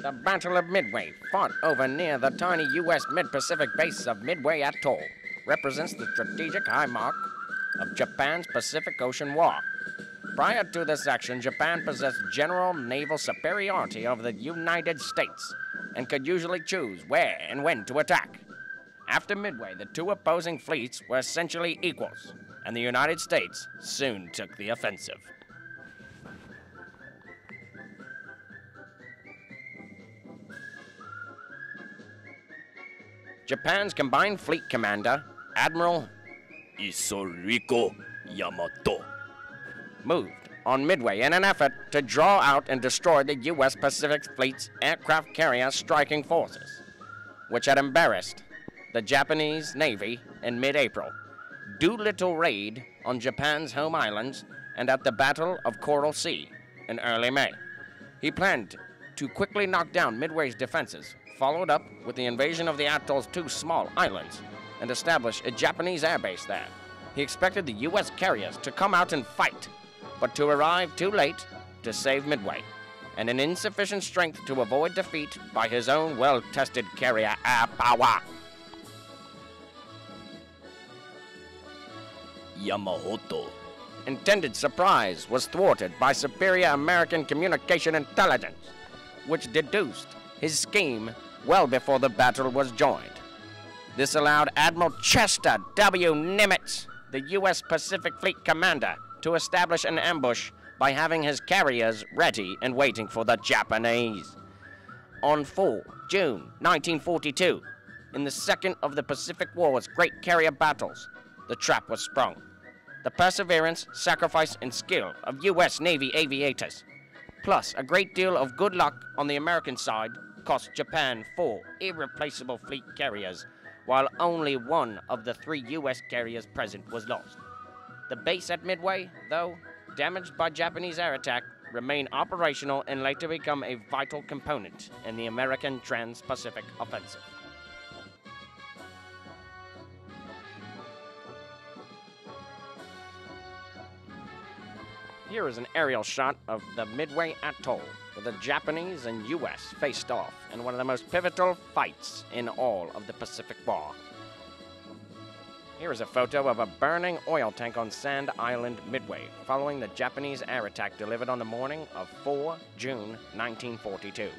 The Battle of Midway, fought over near the tiny U.S. mid-Pacific base of Midway Atoll, represents the strategic high mark of Japan's Pacific Ocean War. Prior to this action, Japan possessed general naval superiority over the United States and could usually choose where and when to attack. After Midway, the two opposing fleets were essentially equals, and the United States soon took the offensive. Japan's combined fleet commander, Admiral Isoriko Yamato, moved on Midway in an effort to draw out and destroy the U.S. Pacific Fleet's aircraft carrier striking forces, which had embarrassed the Japanese Navy in mid-April, Doolittle raid on Japan's home islands, and at the Battle of Coral Sea in early May. He planned to quickly knock down Midway's defenses, followed up with the invasion of the atoll's two small islands, and establish a Japanese airbase there. He expected the U.S. carriers to come out and fight, but to arrive too late to save Midway, and in insufficient strength to avoid defeat by his own well-tested carrier air power. Yamamoto intended surprise was thwarted by superior American communication intelligence, which deduced his scheme well before the battle was joined. This allowed Admiral Chester W. Nimitz, the U.S. Pacific Fleet commander, to establish an ambush by having his carriers ready and waiting for the Japanese. On 4 June 1942, in the second of the Pacific War's great carrier battles, the trap was sprung. The perseverance, sacrifice, and skill of U.S. Navy aviators, plus a great deal of good luck on the American side, cost Japan 4 irreplaceable fleet carriers, while only one of the 3 U.S. carriers present was lost. The base at Midway, though damaged by Japanese air attack, remained operational and later become a vital component in the American Trans-Pacific Offensive. Here is an aerial shot of the Midway Atoll, where the Japanese and U.S. faced off in one of the most pivotal fights in all of the Pacific War. Here is a photo of a burning oil tank on Sand Island, Midway, following the Japanese air attack delivered on the morning of 4 June 1942.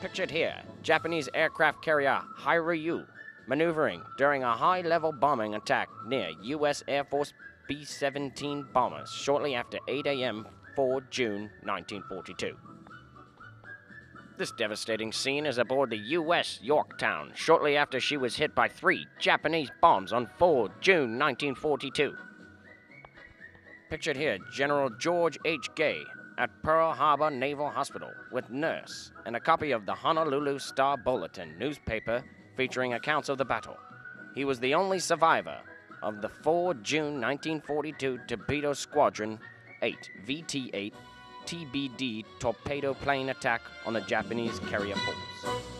Pictured here, Japanese aircraft carrier Hiryu maneuvering during a high-level bombing attack near U.S. Air Force B-17 bombers shortly after 8 a.m. 4 June 1942. This devastating scene is aboard the U.S. Yorktown shortly after she was hit by 3 Japanese bombs on 4 June 1942. Pictured here, General George H. Gay at Pearl Harbor Naval Hospital with nurse and a copy of the Honolulu Star Bulletin newspaper featuring accounts of the battle. He was the only survivor of the 4 June 1942 Torpedo Squadron 8 VT-8 TBD torpedo plane attack on the Japanese carrier force.